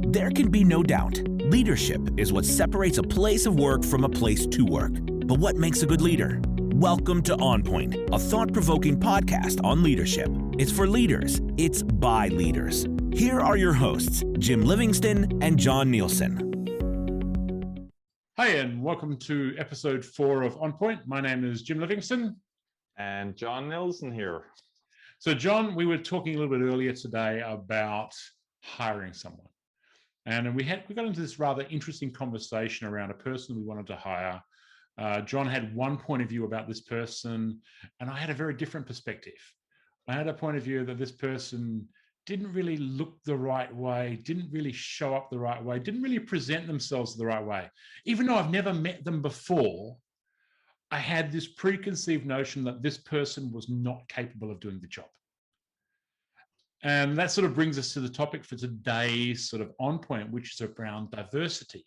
There can be no doubt, leadership is what separates a place of work from a place to work. But what makes a good leader? Welcome to OnPoint, a thought-provoking podcast on leadership. It's for leaders. It's by leaders. Here are your hosts, Jim Livingston and John Nielsen. Hi, and welcome to episode 4 of OnPoint. My name is Jim Livingston. And John Nielsen here. So, John, we were talking a little bit earlier today about hiring someone. And we got into this rather interesting conversation around a person we wanted to hire. John had one point of view about this person, and I had a very different perspective. I had a point of view that this person didn't really look the right way, didn't really show up the right way, didn't really present themselves the right way. Even though I've never met them before, I had this preconceived notion that this person was not capable of doing the job. And that sort of brings us to the topic for today's sort of OnPoint, which is around diversity,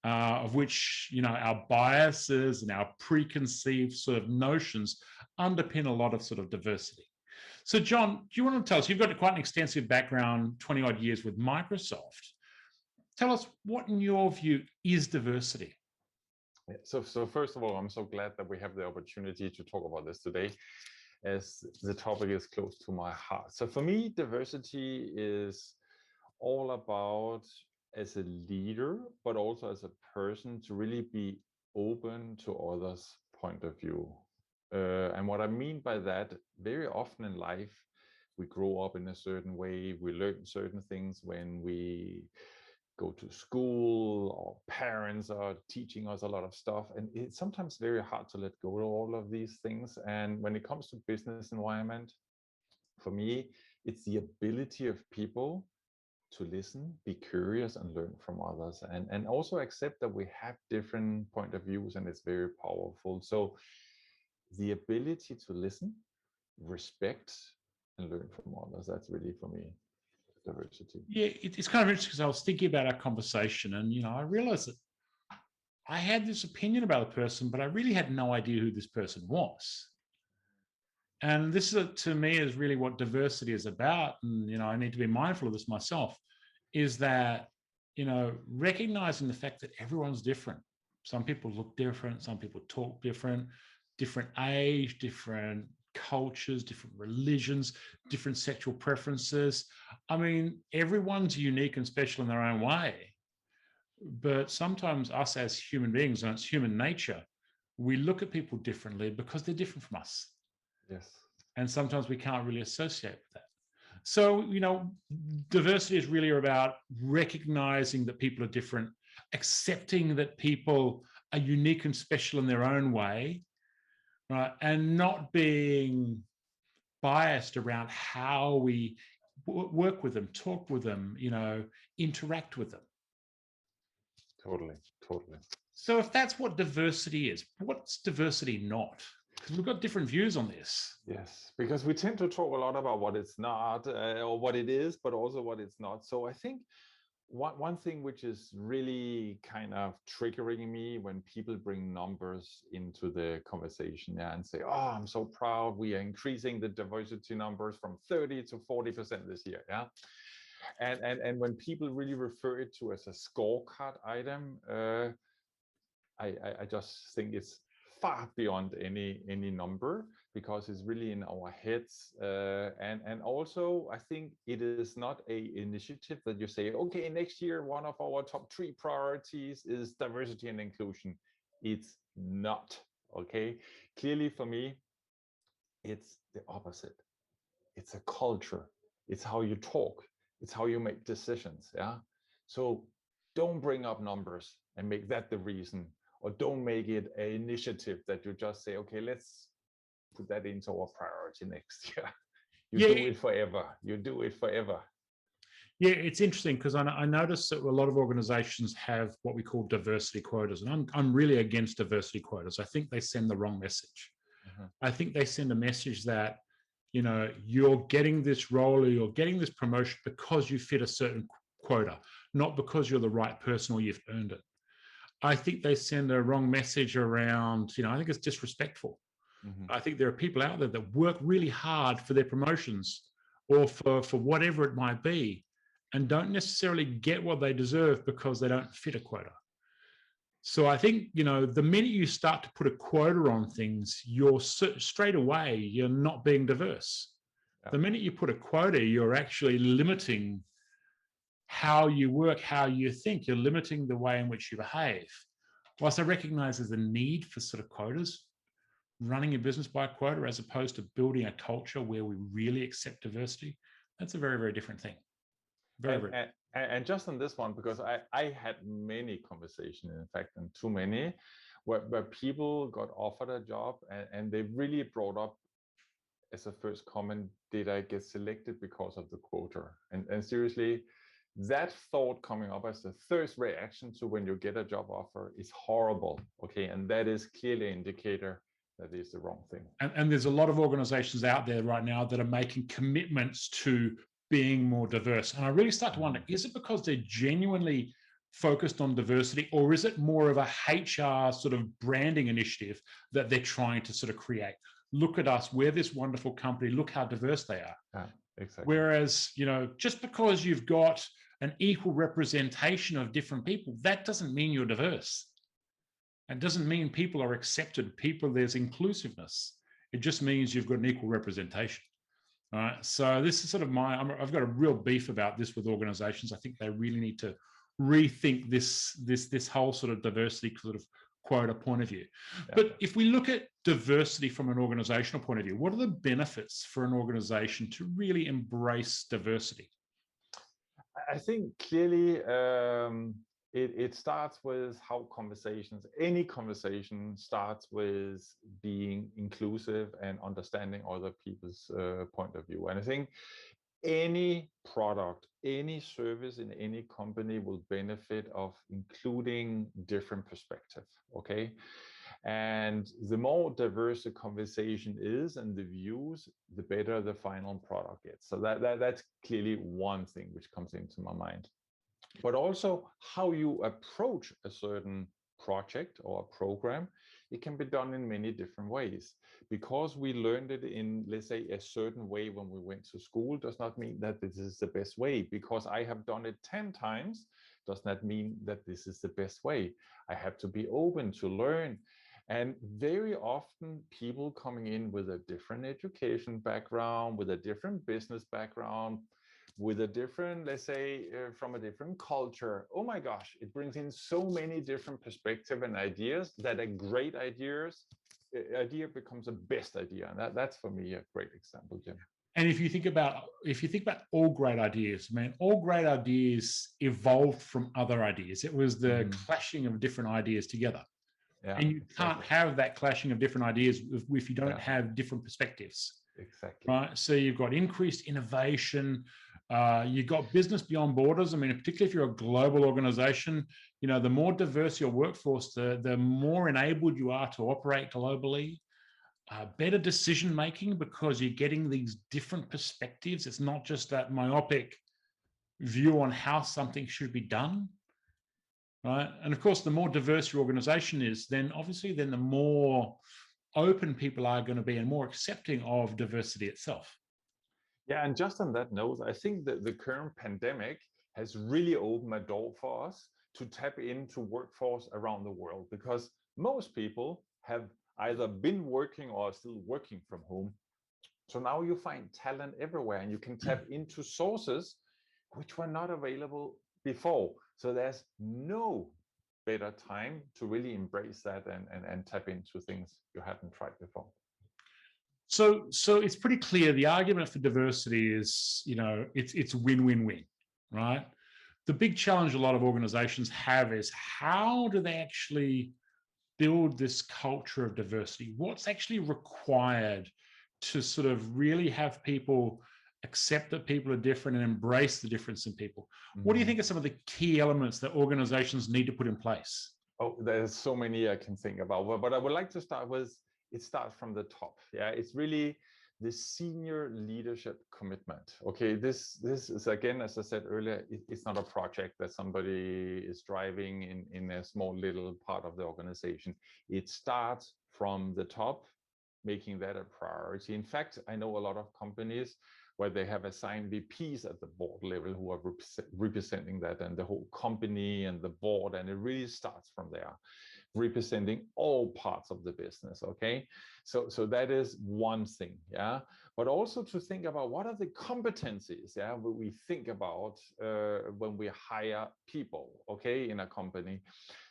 of which, our biases and our preconceived sort of notions underpin a lot of sort of diversity. So, John, do you want to tell us, you've got quite an extensive background, 20 odd years with Microsoft. Tell us what, in your view, is diversity? So first of all, I'm so glad that we have the opportunity to talk about this today, as the topic is close to my heart. So for me, diversity is all about, as a leader, but also as a person, to really be open to others' point of view. And what I mean by that, very often in life, we grow up in a certain way, we learn certain things when we go to school, or parents are teaching us a lot of stuff, and it's sometimes very hard to let go of all of these things. And when it comes to business environment, for me, it's the ability of people to listen, be curious, and learn from others, and also accept that we have different point of views, and it's very powerful. So the ability to listen, respect, and learn from others, that's really, for me, diversity. Yeah, it's kind of interesting because I was thinking about our conversation, and I realized that I had this opinion about a person, but I really had no idea who this person was. And this is, to me, is really what diversity is about. And I need to be mindful of this myself, is that recognizing the fact that everyone's different. Some people look different, some people talk different age, different cultures, different religions, different sexual preferences. I mean, everyone's unique and special in their own way. But sometimes us as human beings, and it's human nature, we look at people differently because they're different from us. Yes. And sometimes we can't really associate with that. So, diversity is really about recognizing that people are different, accepting that people are unique and special in their own way, right? And not being biased around how we work with them, talk with them, interact with them. Totally. So if that's what diversity is, what's diversity not? Because we've got different views on this. Yes, because we tend to talk a lot about what it's not, or what it is, but also what it's not. So I think one thing which is really kind of triggering me when people bring numbers into the conversation, and say, "Oh, I'm so proud, we are increasing the diversity numbers from 30 to 40% this year." Yeah. And when people really refer it to as a scorecard item, I just think it's far beyond any number, because it's really in our heads. And also, I think it is not a initiative that you say, okay, next year, one of our top 3 priorities is diversity and inclusion. It's not, okay? Clearly for me, it's the opposite. It's a culture. It's how you talk. It's how you make decisions, yeah? So don't bring up numbers and make that the reason, or don't make it an initiative that you just say, okay, let's put that into our priority next year. You do it forever. You do it forever. Yeah, it's interesting because I noticed that a lot of organizations have what we call diversity quotas, and I'm really against diversity quotas. I think they send the wrong message. Mm-hmm. I think they send a message that, you're getting this role or you're getting this promotion because you fit a certain quota, not because you're the right person or you've earned it. I think they send a wrong message around, I think it's disrespectful. Mm-hmm. I think there are people out there that work really hard for their promotions or for whatever it might be. and don't necessarily get what they deserve because they don't fit a quota. So I think, the minute you start to put a quota on things, you're straight away, you're not being diverse. Yeah. The minute you put a quota, you're actually limiting how you work, how you think. You're limiting the way in which you behave. Whilst I recognize there's a need for sort of quotas, running a business by a quota as opposed to building a culture where we really accept diversity, that's a very, very different thing. And just on this one, because I had many conversations, in fact, and too many, where people got offered a job and they really brought up as a first comment, did I get selected because of the quota? And seriously, that thought coming up as the first reaction to when you get a job offer is horrible. Okay, and that is clearly an indicator that is the wrong thing. And there's a lot of organizations out there right now that are making commitments to being more diverse. And I really start to wonder, is it because they're genuinely focused on diversity, or is it more of a HR sort of branding initiative that they're trying to sort of create? Look at us, we're this wonderful company, look how diverse they are. Yeah, exactly. Whereas, just because you've got an equal representation of different people, that doesn't mean you're diverse. It doesn't mean people are accepted. There's inclusiveness. It just means you've got an equal representation. All right. So this is sort of I've got a real beef about this with organizations. I think they really need to rethink this whole sort of diversity sort of quota point of view. Yeah. But if we look at diversity from an organizational point of view, what are the benefits for an organization to really embrace diversity? I think clearly it starts with how any conversation starts with being inclusive and understanding other people's point of view. And I think any product, any service in any company will benefit of including different perspectives, okay? And the more diverse the conversation is and the views, the better the final product gets. So that's clearly one thing which comes into my mind. But also how you approach a certain project or a program, it can be done in many different ways. Because we learned it in, let's say, a certain way when we went to school does not mean that this is the best way. Because I have done it 10 times does not mean that this is the best way. I have to be open to learn. And very often people coming in with a different education background, with a different business background, with a different, let's say, from a different culture. Oh my gosh, it brings in so many different perspectives and ideas that a great idea becomes a best idea. And that's for me a great example, Jim. And if you think about all great ideas, man, all great ideas evolved from other ideas. It was the clashing of different ideas together. Yeah, and you can't have that clashing of different ideas if you don't have different perspectives. Exactly. Right. So you've got increased innovation. You've got business beyond borders. I mean, particularly if you're a global organization, the more diverse your workforce, the more enabled you are to operate globally. Better decision making because you're getting these different perspectives. It's not just that myopic view on how something should be done. Right. And of course, the more diverse your organization is, then the more open people are going to be and more accepting of diversity itself. Yeah, and just on that note, I think that the current pandemic has really opened a door for us to tap into workforce around the world, because most people have either been working or are still working from home. So now you find talent everywhere and you can tap into sources which were not available before. So there's no better time to really embrace that and tap into things you hadn't tried before. So it's pretty clear the argument for diversity is, it's win-win-win, right? The big challenge a lot of organizations have is how do they actually build this culture of diversity? What's actually required to sort of really have people accept that people are different and embrace the difference in people? What do you think are some of the key elements that organizations need to put in place? Oh, there's so many I can think about, but I would like to start with, it starts from the top. Yeah, it's really the senior leadership commitment. Okay, this is, again, as I said earlier, it's not a project that somebody is driving in a small little part of the organization. It starts from the top, making that a priority. In fact, I know a lot of companies where they have assigned VPs at the board level who are representing that and the whole company and the board. And it really starts from there, representing all parts of the business. Okay, so that is one thing. Yeah, but also to think about what are the competencies, yeah, we think about when we hire people, okay, in a company.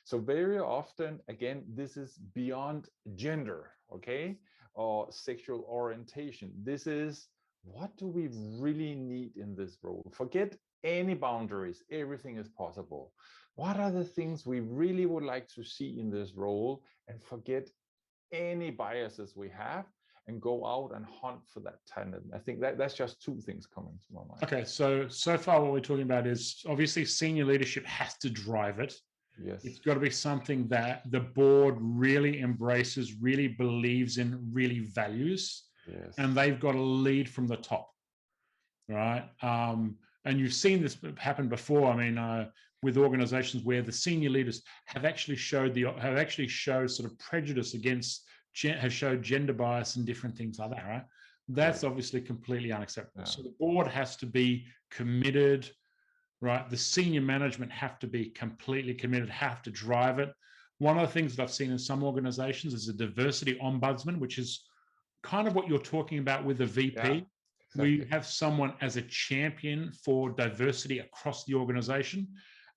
So very often, again, this is beyond gender, okay, or sexual orientation. This is, what do we really need in this role? Forget any boundaries, everything is possible. What are the things we really would like to see in this role, and forget any biases we have and go out and hunt for that talent? I think that's just two things coming to my mind. Okay, so far what we're talking about is obviously senior leadership has to drive it. Yes. It's got to be something that the board really embraces, really believes in, really values. Yes. And they've got to lead from the top, right? And you've seen this happen before. I mean, with organizations where the senior leaders have actually showed sort of prejudice against, have showed gender bias and different things like that, right? That's obviously completely unacceptable. Yeah. So the board has to be committed, right? The senior management have to be completely committed, have to drive it. One of the things that I've seen in some organizations is a diversity ombudsman, which is kind of what you're talking about with the VP. Yeah, exactly. We have someone as a champion for diversity across the organization,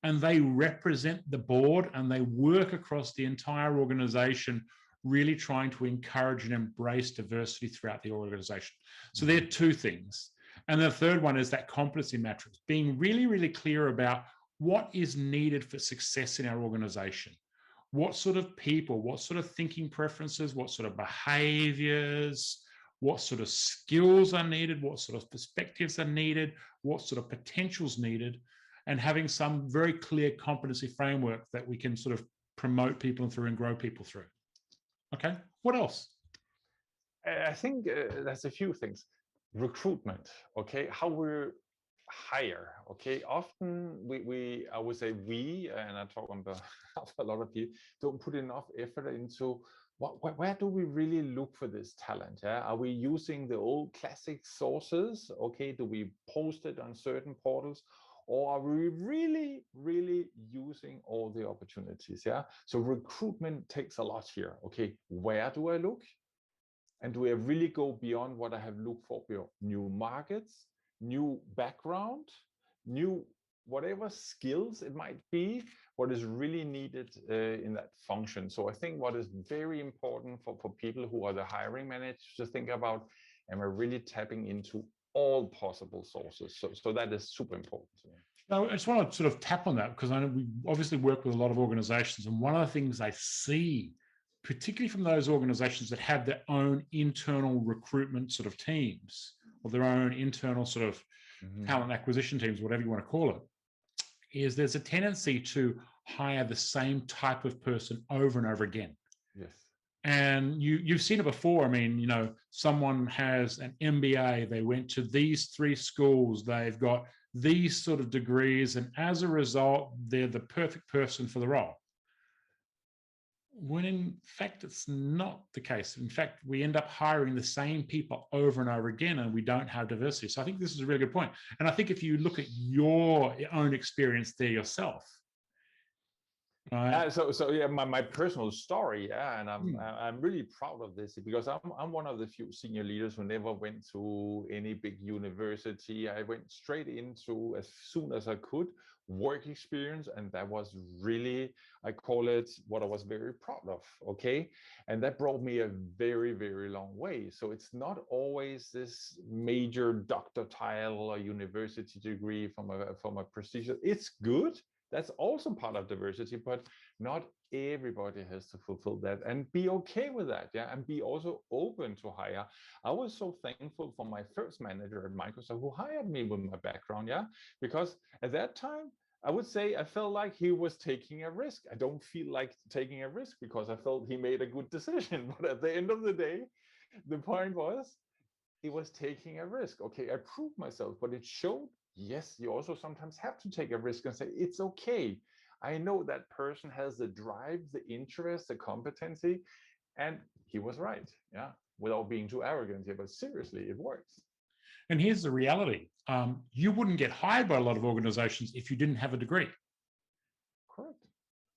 and they represent the board and they work across the entire organization, really trying to encourage and embrace diversity throughout the organization. So there are two things. And the third one is that competency matrix, being really, really clear about what is needed for success in our organization. What sort of people, what sort of thinking preferences, what sort of behaviors, what sort of skills are needed, what sort of perspectives are needed, what sort of potentials needed, and having some very clear competency framework that we can sort of promote people through and grow people through. Okay, what else? I think there's a few things. Recruitment, okay, how we hire, okay. Often I would say we, and I talk on behalf of a lot of people, don't put enough effort into where do we really look for this talent? Yeah, are we using the old classic sources? Okay, do we post it on certain portals? Or are we really, really using all the opportunities? Yeah. So recruitment takes a lot here. Okay, where do I look? And do I really go beyond what I have looked for? New markets, new background, new whatever skills it might be, what is really needed in that function. So I think what is very important for people who are the hiring managers to think about, am I really tapping into all possible sources? So that is super important to me. Now, I just want to sort of tap on that, because I know we obviously work with a lot of organizations, and one of the things I see, particularly from those organizations that have their own internal recruitment sort of teams, or their own internal sort of talent acquisition teams, whatever you want to call it, is there's a tendency to hire the same type of person over and over again. Yes. And you've seen it before. I mean, you know, someone has an MBA, they went to these 3 schools, they've got these sort of degrees, and as a result, they're the perfect person for the role. When in fact, it's not the case. In fact, we end up hiring the same people over and over again, and we don't have diversity. So I think this is a really good point. And I think if you look at your own experience there yourself, right? So yeah, my personal story, yeah, and I'm really proud of this, because I'm one of the few senior leaders who never went to any big university. I went straight into, as soon as I could, work experience, and that was really, I call it, what I was very proud of. Okay, and that brought me a very, very long way. So it's not always this major doctor title or university degree from a prestigious. It's good. That's also part of diversity, but not everybody has to fulfill that, and be okay with that. Yeah, and be also open to hire. I was so thankful for my first manager at Microsoft who hired me with my background. Yeah, because at that time, I would say I felt like he was taking a risk. I don't feel like taking a risk because I felt he made a good decision. But at the end of the day, the point was, he was taking a risk. Okay, I proved myself, but it showed, yes, you also sometimes have to take a risk and say, it's okay. I know that person has the drive, the interest, the competency, and he was right. Yeah, without being too arrogant here, but seriously, it works. And here's the reality. You wouldn't get hired by a lot of organizations if you didn't have a degree. Correct.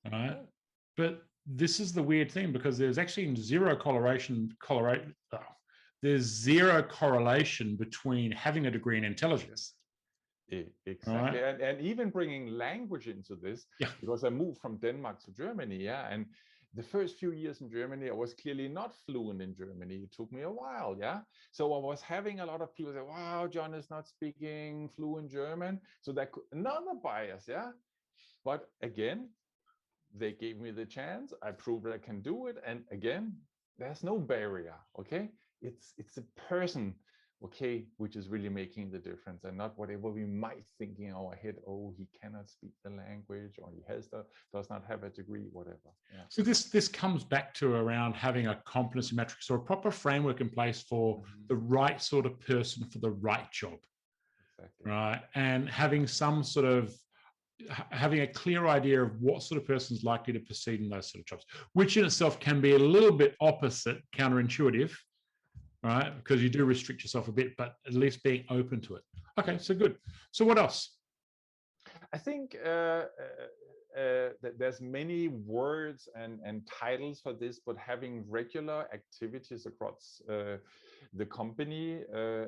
Right? Correct. But this is the weird thing, because there's actually there's zero correlation between having a degree and intelligence. Exactly. Right? And even bringing language into this, Yeah. because I moved from Denmark to Germany, yeah, and the first few years in Germany, I was clearly not fluent in Germany. It took me a while, yeah. So I was having a lot of people say, "Wow, John is not speaking fluent German." So that could, another bias, yeah. But again, they gave me the chance. I proved that I can do it, and again, there's no barrier. Okay, it's a person, okay, which is really making the difference, and not whatever we might think in our head. Oh, he cannot speak the language, or he does not have a degree, whatever. Yeah. So this comes back to around having a competency matrix or a proper framework in place for the right sort of person for the right job. Exactly. Right, and having some sort of having a clear idea of what sort of person is likely to proceed in those sort of jobs, which in itself can be a little bit opposite, counterintuitive, right? Because you do restrict yourself a bit, but at least being open to it. Okay, so good. So what else? I think there's many words and titles for this, but having regular activities across the company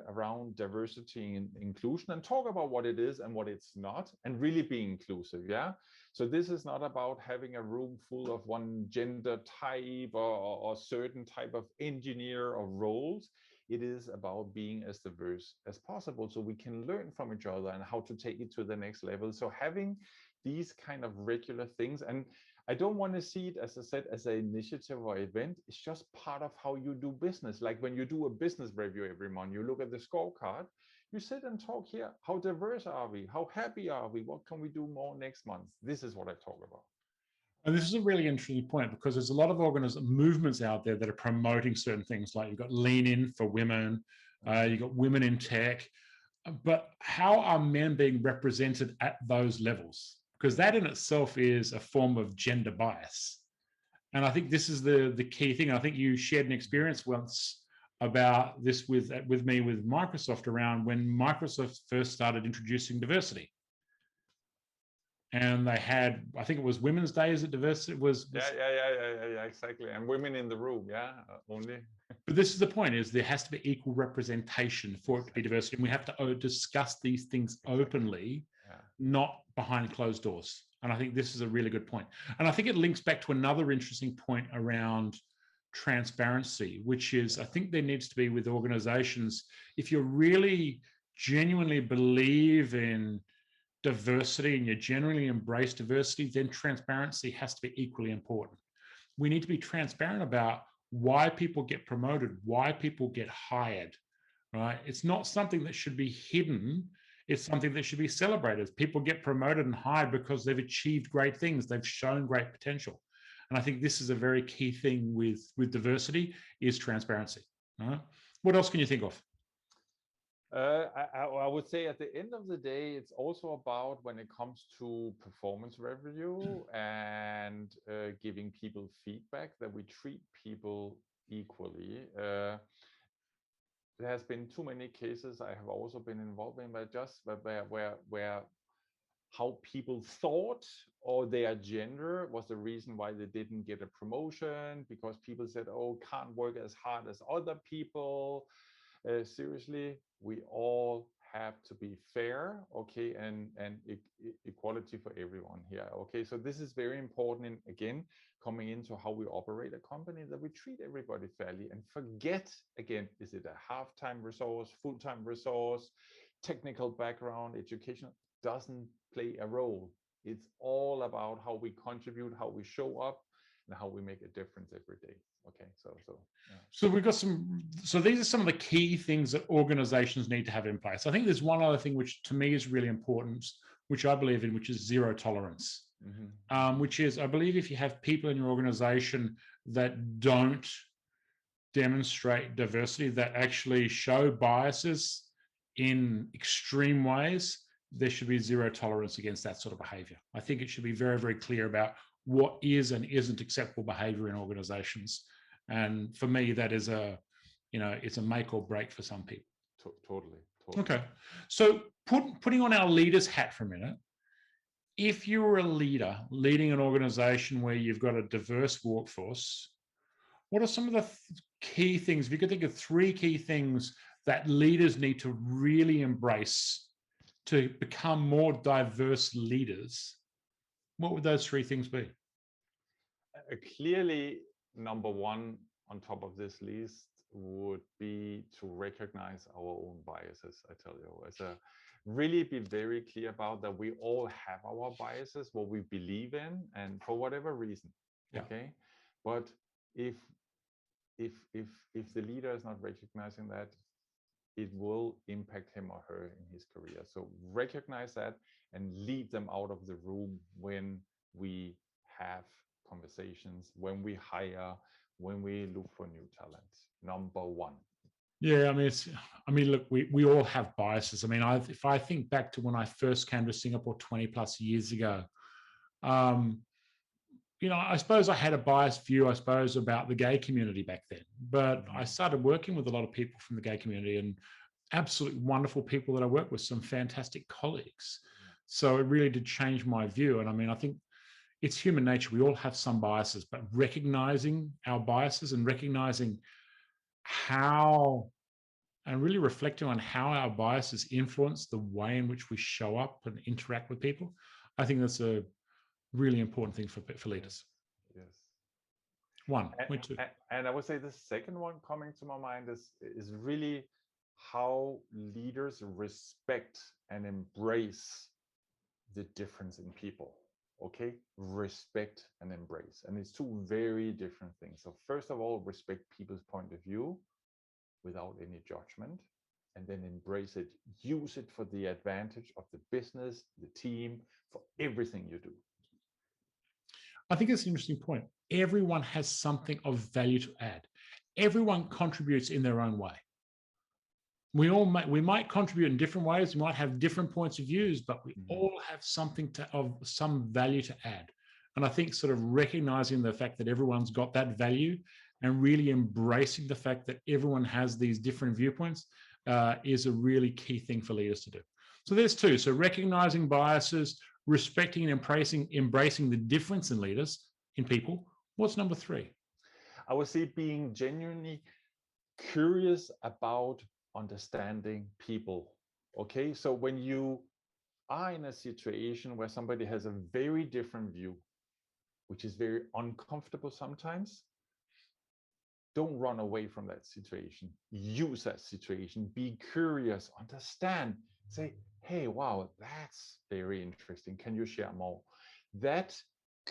around diversity and inclusion, and talk about what it is and what it's not, and really be inclusive. Yeah. So this is not about having a room full of one gender type or certain type of engineer or roles. It is about being as diverse as possible, so we can learn from each other and how to take it to the next level. So having these kind of regular things, and I don't want to see it, as I said, as an initiative or event. It's just part of how you do business. Like when you do a business review every month, you look at the scorecard, you sit and talk here. How diverse are we? How happy are we? What can we do more next month? This is what I talk about. And this is a really interesting point, because there's a lot of movements out there that are promoting certain things. Like you've got Lean In for women, you've got women in tech, but how are men being represented at those levels? Because that in itself is a form of gender bias. And I think this is the key thing. I think you shared an experience once about this with me with Microsoft around when Microsoft first started introducing diversity. And they had, I think it was Women's Day, is it diversity? Yeah, exactly. And women in the room, yeah, only. But this is the point, is there has to be equal representation for it to be diversity. And we have to discuss these things openly, not behind closed doors. And I think this is a really good point. And I think it links back to another interesting point around transparency, which is, I think there needs to be with organizations, if you really genuinely believe in diversity and you generally embrace diversity, then transparency has to be equally important. We need to be transparent about why people get promoted, why people get hired, right? It's not something that should be hidden. It's something that should be celebrated. People get promoted and hired because they've achieved great things. They've shown great potential. And I think this is a very key thing with diversity, is transparency. What else can you think of? I would say at the end of the day, it's also about, when it comes to performance review and giving people feedback, that we treat people equally. There has been too many cases I have also been involved in, but just where how people thought or their gender was the reason why they didn't get a promotion, because people said, "Oh, can't work as hard as other people." Seriously, we all have to be fair, okay, and equality for everyone here, okay. So this is very important, and again, coming into how we operate a company, that we treat everybody fairly and forget, again, is it a half-time resource, full-time resource, technical background, education, doesn't play a role. It's all about how we contribute, how we show up, and how we make a difference every day. Okay, so we've got so these are some of the key things that organizations need to have in place. I think there's one other thing which to me is really important, which I believe in, which is zero tolerance. Which is, I believe if you have people in your organization that don't demonstrate diversity, that actually show biases in extreme ways, there should be zero tolerance against that sort of behavior. I think it should be very, very clear about what is and isn't acceptable behavior in organizations. And for me, that is it's a make or break for some people. Totally. Okay. So putting on our leader's hat for a minute, if you were a leader leading an organization where you've got a diverse workforce, what are some of the key things, if you could think of 3 key things that leaders need to really embrace to become more diverse leaders, what would those 3 things be? Clearly, number 1 on top of this list would be to recognize our own biases. I tell you, really be very clear about that. We all have our biases, what we believe in, and for whatever reason. Yeah. Okay, but if the leader is not recognizing that, it will impact him or her in his career. So recognize that and leave them out of the room when we have conversations, when we hire, when we look for new talent. Number 1. Yeah, I mean, look, we all have biases. I mean, if I think back to when I first came to Singapore 20 plus years ago, I suppose I had a biased view, about the gay community back then. But I started working with a lot of people from the gay community, and absolutely wonderful people that I work with, some fantastic colleagues. So it really did change my view. And I mean, I think it's human nature. We all have some biases, but recognizing our biases and recognizing how, and really reflecting on how our biases influence the way in which we show up and interact with people, I think that's a really important thing for leaders. Yes. 1, point 2. And I would say the second one coming to my mind is really how leaders respect and embrace the difference in people. Okay, respect and embrace, and it's 2 very different things. So first of all, respect people's point of view without any judgment, and then embrace it. Use it for the advantage of the business, the team, for everything you do. I think it's an interesting point. Everyone has something of value to add. Everyone contributes in their own way. We might contribute in different ways. We might have different points of views, but we all have something of some value to add. And I think sort of recognizing the fact that everyone's got that value and really embracing the fact that everyone has these different viewpoints is a really key thing for leaders to do. So there's 2. So recognizing biases, respecting and embracing the difference in leaders, in people. What's number 3? I would say being genuinely curious about understanding people. Okay, so when you are in a situation where somebody has a very different view, which is very uncomfortable sometimes, don't run away from that situation. Use that situation. Be curious, understand, say, hey, wow, that's very interesting. Can you share more? That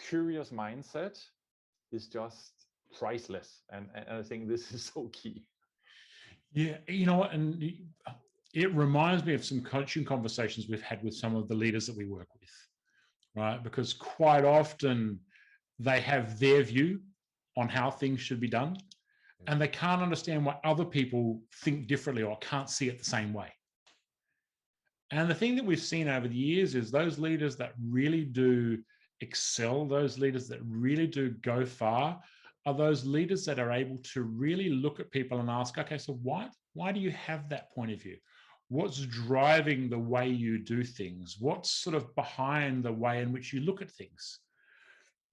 curious mindset is just priceless. And I think this is so key. Yeah, you know what? And it reminds me of some coaching conversations we've had with some of the leaders that we work with, right? Because quite often they have their view on how things should be done, and they can't understand why other people think differently or can't see it the same way. And the thing that we've seen over the years is those leaders that really do excel, those leaders that really do go far, are those leaders that are able to really look at people and ask, okay, so why do you have that point of view? What's driving the way you do things? What's sort of behind the way in which you look at things?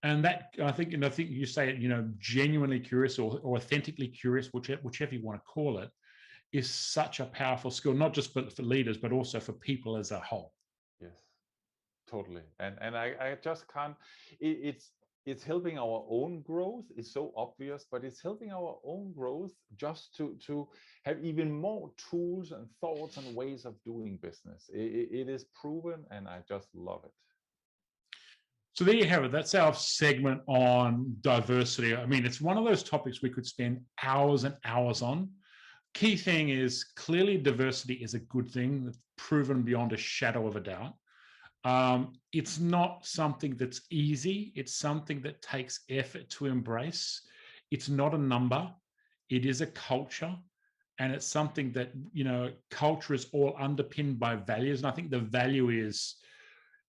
And that, I think you say it, genuinely curious or authentically curious, whichever you want to call it, is such a powerful skill, not just for leaders, but also for people as a whole. Yes, totally. And I just can't, it's helping our own growth. It's so obvious, but it's helping our own growth just to have even more tools and thoughts and ways of doing business. It is proven, and I just love it. So there you have it. That's our segment on diversity. I mean, it's one of those topics we could spend hours and hours on. Key thing is clearly diversity is a good thing, that's proven beyond a shadow of a doubt. It's not something that's easy. It's something that takes effort to embrace. It's not a number. It is a culture. And it's something that, culture is all underpinned by values. And I think the value is,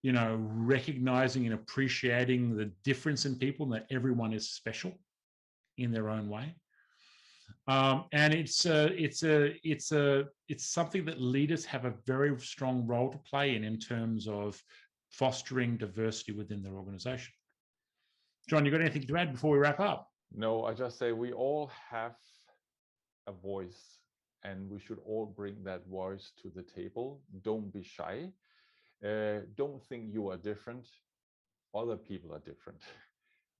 recognizing and appreciating the difference in people and that everyone is special in their own way. And it's something that leaders have a very strong role to play in terms of fostering diversity within their organization. John, you got anything to add before we wrap up? No, I just say we all have a voice, and we should all bring that voice to the table. Don't be shy. Don't think you are different. Other people are different.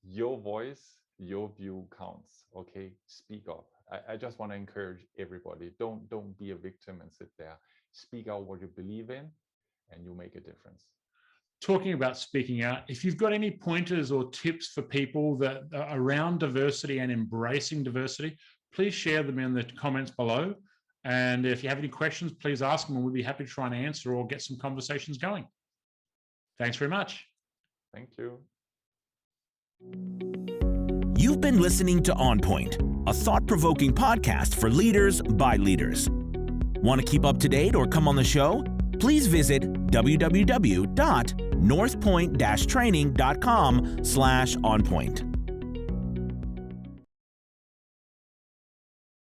Your voice, your view counts. Okay, speak up. I just want to encourage everybody. Don't be a victim and sit there. Speak out what you believe in, and you make a difference. Talking about speaking out, if you've got any pointers or tips for people that are around diversity and embracing diversity, please share them in the comments below. And if you have any questions, please ask them, and we'll be happy to try and answer or get some conversations going. Thanks very much. Thank you. You've been listening to OnPoint, a thought-provoking podcast for leaders by leaders. Want to keep up to date or come on the show? Please visit www.northpoint-training.com/onpoint.